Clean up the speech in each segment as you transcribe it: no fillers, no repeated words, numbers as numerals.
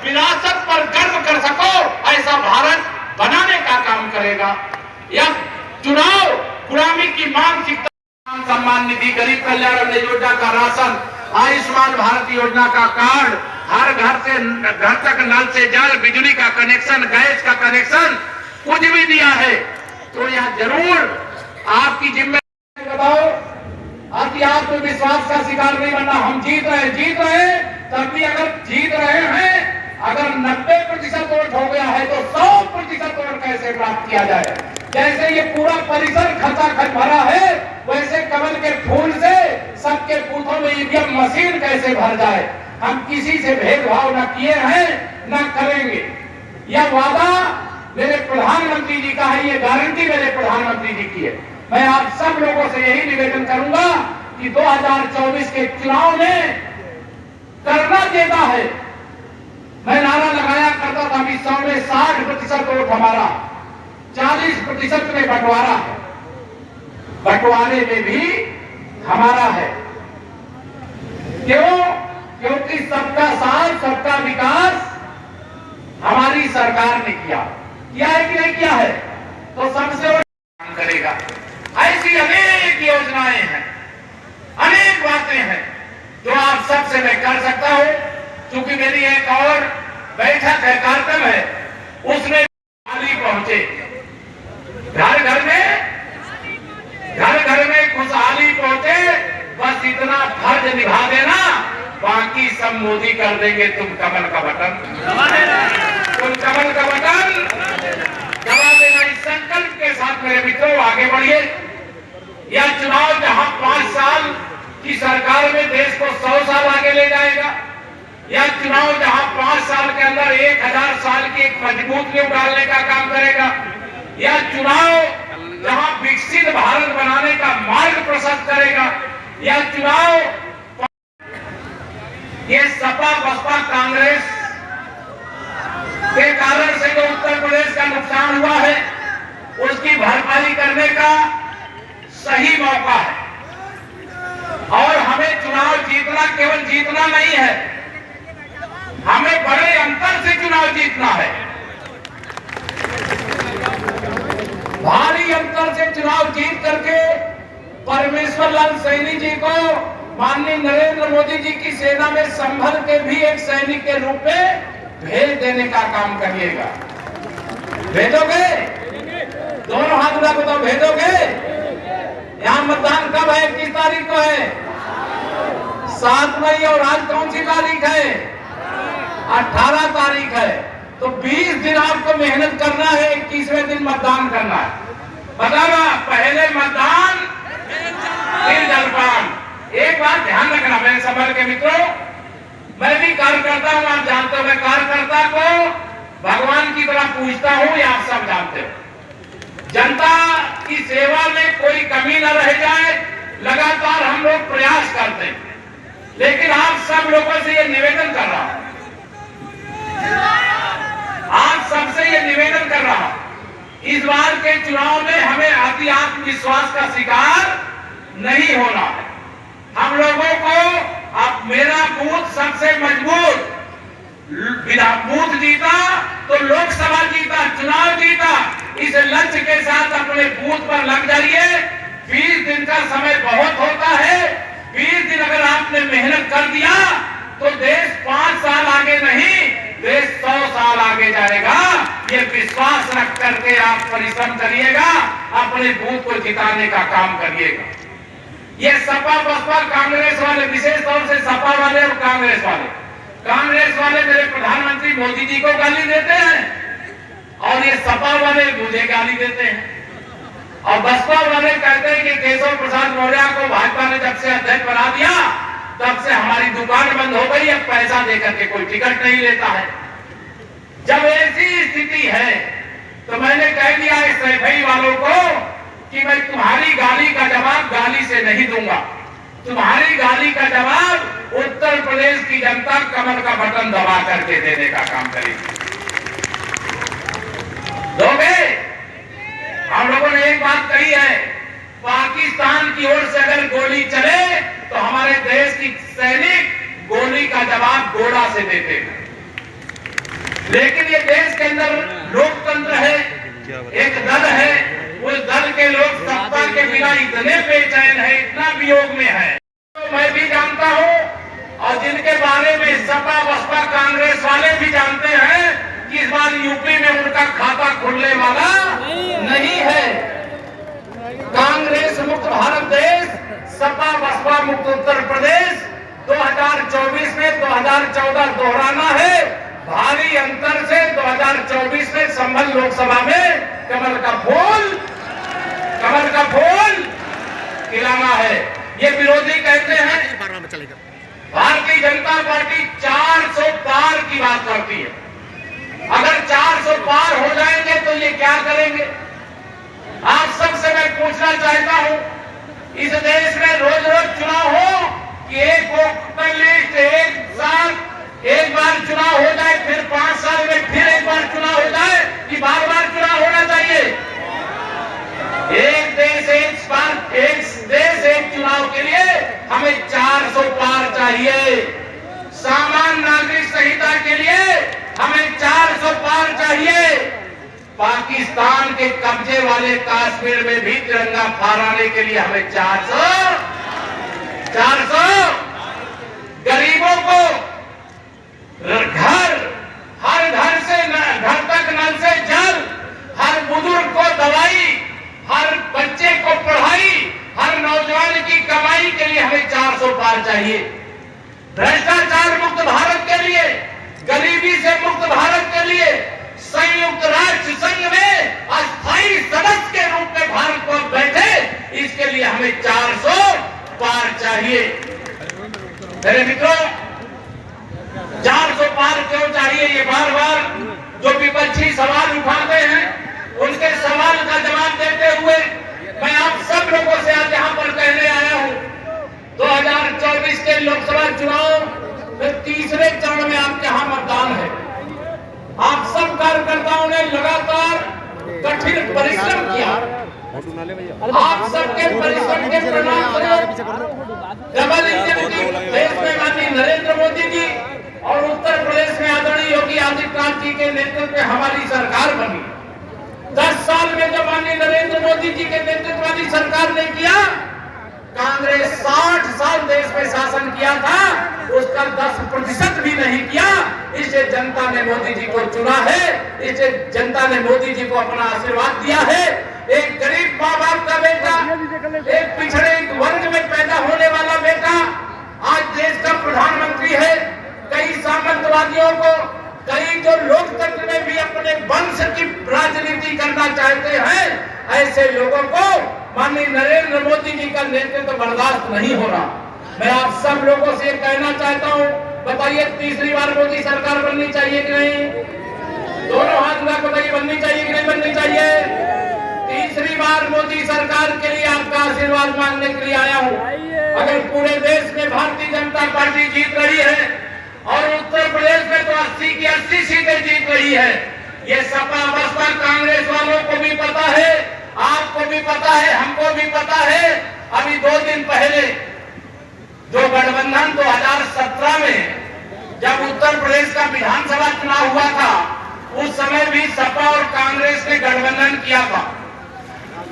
विरासत पर गर्व कर सको ऐसा भारत बनाने का काम करेगा। यह चुनाव गुलामी की मानसिकता, सम्मान निधि, गरीब कल्याण अन्न योजना का राशन, आयुष्मान भारत योजना का कार्ड, हर घर तक नल से जल, बिजली का कनेक्शन, गैस का कनेक्शन, कुछ भी दिया है तो यह जरूर आपकी जिम्मेदारी। बताओ आपकी आत्मविश्वास का शिकार नहीं बनना। हम जीत रहे तब भी अगर जीत रहे हैं, अगर 90% वोट हो गया है तो 100% वोट कैसे प्राप्त किया जाए। जैसे ये पूरा परिसर खचाखच भरा है, वैसे कमल के फूल से सबके बूथों में ईवीएम मशीन कैसे भर जाए। हम किसी से भेदभाव न किए हैं न करेंगे। यह वादा मेरे प्रधानमंत्री जी का है, ये गारंटी मेरे प्रधानमंत्री जी की है। मैं आप सब लोगों से यही निवेदन करूंगा कि 2024 के चुनाव में करना देता है। मैं नारा लगाया करता था कि 100 में 60% वोट हमारा, 40% में बंटवारा है, बंटवारे में भी हमारा है। क्यों? क्योंकि सबका साथ सबका विकास हमारी सरकार ने किया है कि नहीं किया है, तो सबसे काम करेगा। ऐसी अनेक योजनाएं हैं, अनेक बातें हैं जो आप सबसे मैं कर सकता हूं। क्योंकि मेरी एक और बैठक है, कार्यक्रम है, उसमें खुशहाली पहुंचे, घर घर में खुशहाली पहुंचे। बस इतना फर्ज निभा देना, बाकी सब मोदी कर देंगे। तुम कमल का बटन दबा देना। इस संकल्प के साथ मेरे मित्रों आगे बढ़िए। यह चुनाव जहां 5 साल की सरकार में देश को 100 साल आगे ले जाएगा, यह चुनाव जहां 5 साल के अंदर 1000 साल की एक मजबूत नींव डालने का काम करेगा, यह चुनाव जहां विकसित भारत बनाने का मार्ग प्रशस्त करेगा, यह चुनाव ये सपा बसपा कांग्रेस के कारण से जो उत्तर प्रदेश का नुकसान हुआ है उसकी भरपाई करने का सही मौका है। और हमें चुनाव जीतना केवल जीतना नहीं है, हमें बड़े अंतर से चुनाव जीतना है। भारी अंतर से चुनाव जीत करके परमेश्वर लाल सैनी जी को माननीय नरेंद्र मोदी जी की सेना में संभल के भी एक सैनिक के रूप में भेज देने का काम करिएगा। भेजोगे? दोनों हाथ उठा तो भेजोगे? यहाँ मतदान कब है? किस तारीख को है? 7 मई। और आज कौन सी तारीख है? 18 तारीख है। तो 20 दिन आपको मेहनत करना है, 21वें दिन मतदान करना है। बताना, पहले मतदान फिर जलपान। एक बात ध्यान रखना मेरे संभल के मित्रों, मैं भी कार्यकर्ता हूं, आप जानते हो। मैं कार्यकर्ता को भगवान की तरह पूजता हूं, ये आप सब जानते हो। जनता की सेवा में कोई कमी न रह जाए, लगातार हम लोग प्रयास करते हैं। लेकिन आप सब लोगों से ये निवेदन कर रहा हूं, आप सबसे ये निवेदन कर रहा हूं, इस बार के चुनाव में हमें अति आत्मविश्वास का शिकार नहीं होना है। हम लोगों को अब मेरा बूथ सबसे मजबूत बूथ जीता तो लोकसभा जीता, चुनाव जीता। इस लक्ष्य के साथ अपने बूथ पर लग जाइए। 20 दिन का समय बहुत होता है। 20 दिन अगर आपने मेहनत कर दिया तो देश 5 साल आगे नहीं, देश 100 साल आगे जाएगा। ये विश्वास रख करके आप परिश्रम करिएगा, अपने बूथ को जिताने का काम करिएगा। ये सपा बसपा कांग्रेस वाले, विशेष तौर से सपा वाले और कांग्रेस वाले मेरे प्रधानमंत्री मोदी जी को गाली देते हैं और ये सपा वाले मुझे गाली देते हैं। और बसपा वाले कहते हैं कि केशव प्रसाद मौर्य को भाजपा ने जब से अध्यक्ष बना दिया तब से हमारी दुकान बंद हो गई, अब पैसा देकर के कोई टिकट नहीं लेता है। जब ऐसी स्थिति है तो मैंने कह दिया इस सैफई वालों को कि मैं तुम्हारी गाली का जवाब गाली से नहीं दूंगा। तुम्हारी गाली का जवाब उत्तर प्रदेश की जनता कमल का बटन दबा करके देने का काम करेगी। दोगे? हम लोगों ने एक बात कही है, पाकिस्तान की ओर से अगर गोली चले तो हमारे देश की सैनिक गोली का जवाब गोला से देते हैं। लेकिन ये देश के अंदर लोकतंत्र है, एक दल है, उस दल के लोग सत्ता के बिना इतने बेचैन है, इतना वियोग में है। तो मैं भी जानता हूँ और जिनके बारे में सपा बसपा कांग्रेस वाले भी जानते हैं कि इस बार यूपी में उनका खाता खुलने वाला नहीं है। कांग्रेस मुक्त भारत देश, सपा बसपा मुक्त उत्तर प्रदेश 2024 में 2014 दोहराना है। भारी अंतर से 2024 में संभल लोकसभा में कमल का फूल खिलाना है। ये विरोधी कहते हैं भारतीय जनता पार्टी 400 पार की बात करती है। अगर 400 पार हो जाएंगे तो ये क्या करेंगे? आप सबसे मैं पूछना चाहता हूं, इस देश में रोज रोज चुनाव हो कि एक वोटर लिस्ट एक साथ एक बार चुनाव हो जाए, फिर 5 साल में फिर एक बार चुनाव हो जाए, कि बार बार चुनाव होना चाहिए? एक देश एक चुनाव के लिए हमें 400 पार चाहिए। सामान्य नागरिक संहिता के लिए हमें 400 पार चाहिए। पाकिस्तान के कब्जे वाले कश्मीर में भी तिरंगा फहराने के लिए हमें 400 गरीबों को हर घर से घर तक नल से जल, हर बुजुर्ग को दवाई, हर बच्चे को पढ़ाई, हर नौजवान की कमाई के लिए हमें 400 पार चाहिए। भ्रष्टाचार मुक्त भारत के लिए, गरीबी से मुक्त भारत के लिए संयुक्त राष्ट्र संघ में अस्थायी सदस्य के रूप में भारत को बैठे, इसके लिए हमें 400 पार चाहिए। मेरे मित्रों, 400 पार क्यों चाहिए? ये बार बार जो विपक्षी सवाल उठाते हैं, उनके सवाल का जवाब देते हुए मैं आप सब लोगों से आज यहां पर कहने आया हूं, 2024 के लोकसभा चुनाव में तीसरे चरण में आपके यहां मतदान है। आप सब कार्यकर्ताओं ने लगातार कठिन परिश्रम किया। आप सबके परिश्रम के परिणाम डबल इंजन की देश में माननीय नरेंद्र मोदी जी और उत्तर प्रदेश में आदरणीय योगी आदित्यनाथ जी के नेतृत्व में हमारी सरकार बनी। 10 साल में जब माननीय नरेंद्र मोदी जी के नेतृत्व वाली सरकार ने किया, कांग्रेस 60 साल देश में शासन किया था, उसका 10% भी नहीं किया। इसे जनता ने मोदी जी को चुना है, इसे जनता ने मोदी जी को अपना आशीर्वाद दिया है। एक गरीब माँ बाप का बेटा, एक पिछड़े वर्ग में पैदा होने वाला बेटा आज देश का प्रधानमंत्री है। कई सामंतवादियों को, कई जो लोकतंत्र में भी अपने वंश की राजनीति करना चाहते हैं, ऐसे लोगों को माननीय नरेंद्र मोदी जी का नेतृत्व बर्दाश्त नहीं हो रहा। मैं आप सब लोगों से कहना चाहता हूं, बताइए तीसरी बार मोदी सरकार बननी चाहिए कि नहीं? दोनों हाथ उठा बताइए, बननी चाहिए कि नहीं बननी चाहिए? तीसरी बार मोदी सरकार के लिए आपका आशीर्वाद मांगने के लिए आया हूं। अगर पूरे देश में भारतीय जनता पार्टी जीत रही है और उत्तर प्रदेश में तो 80 की 80 सीटें जीत रही है, ये सपा बसपा कांग्रेस वालों को भी पता है, आपको भी पता है, हमको भी पता है। अभी 2 दिन पहले जो गठबंधन 2017 में जब उत्तर प्रदेश का विधानसभा चुनाव हुआ था, उस समय भी सपा और कांग्रेस ने गठबंधन किया था,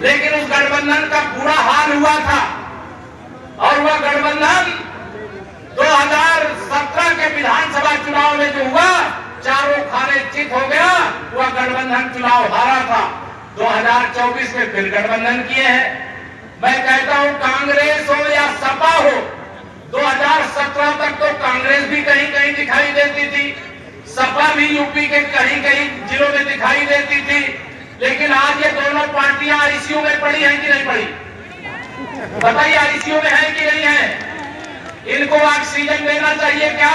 लेकिन उस गठबंधन का बुरा हाल हुआ था। और वह गठबंधन 2017 के विधानसभा चुनाव में जो हुआ, चारों खाने चित हो गया, वह गठबंधन चुनाव हारा था। 2024 में फिर गठबंधन किए हैं। मैं कहता हूं, कांग्रेस हो या सपा हो, 2017 तक तो कांग्रेस भी कहीं कहीं दिखाई देती थी, सपा भी यूपी के कहीं कहीं जिलों में दिखाई देती थी, लेकिन आज ये दोनों पार्टियां आईसीयू में पड़ी हैं कि नहीं पड़ी? बताइए, आईसीयू में है कि नहीं है? इनको ऑक्सीजन देना चाहिए क्या?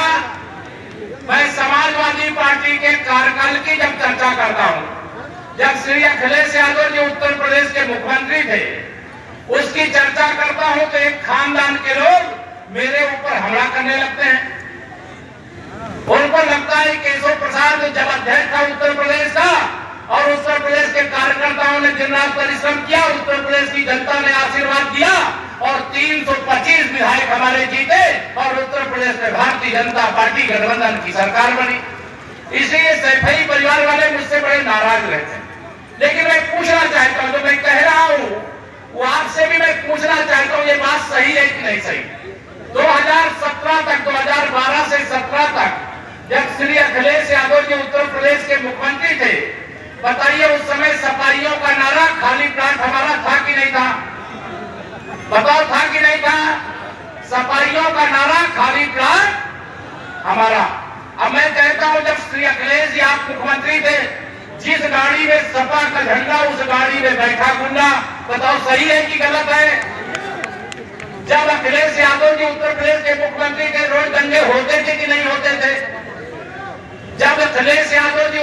मैं समाजवादी पार्टी के कार्यकाल की जब चर्चा करता हूं, जब श्री अखिलेश यादव जो उत्तर प्रदेश के मुख्यमंत्री थे, उसकी चर्चा करता हूं तो एक खानदान के लोग मेरे ऊपर हमला करने लगते हैं। उनको लगता है केशव प्रसाद जब अध्यक्ष था उत्तर प्रदेश का और उत्तर प्रदेश के कार्यकर्ताओं ने दिन रात परिश्रम किया, उत्तर प्रदेश की जनता ने आशीर्वाद दिया और 325 विधायक हमारे जीते और उत्तर प्रदेश में भारतीय जनता पार्टी गठबंधन की सरकार बनी। इसलिए सैफई परिवार वाले मुझसे बड़े नाराज रहते हैं। लेकिन मैं पूछना चाहता हूं, जो मैं कह रहा हूं वो आपसे भी मैं पूछना चाहता हूं, ये बात सही है कि नहीं सही। 2017 तक, 2012 से 17 तक जब श्री अखिलेश यादव जी उत्तर प्रदेश के मुख्यमंत्री थे, बताइए उस समय सफाइयों का नारा खाली प्लाट हमारा था कि नहीं था? बताओ, था कि नहीं था? सफाइयों का नारा खाली प्लाट हमारा। अब मैं कहता हूं, जब श्री अखिलेश जी आप मुख्यमंत्री थे, जिस गाड़ी में सपा का झंडा उस गाड़ी में बैठा गुंडा, बताओ सही है कि गलत है? जब अखिलेश यादव जी उत्तर प्रदेश के मुख्यमंत्री थे, रोड दंगे होते थे कि नहीं होते थे? जब अखिलेश यादव जी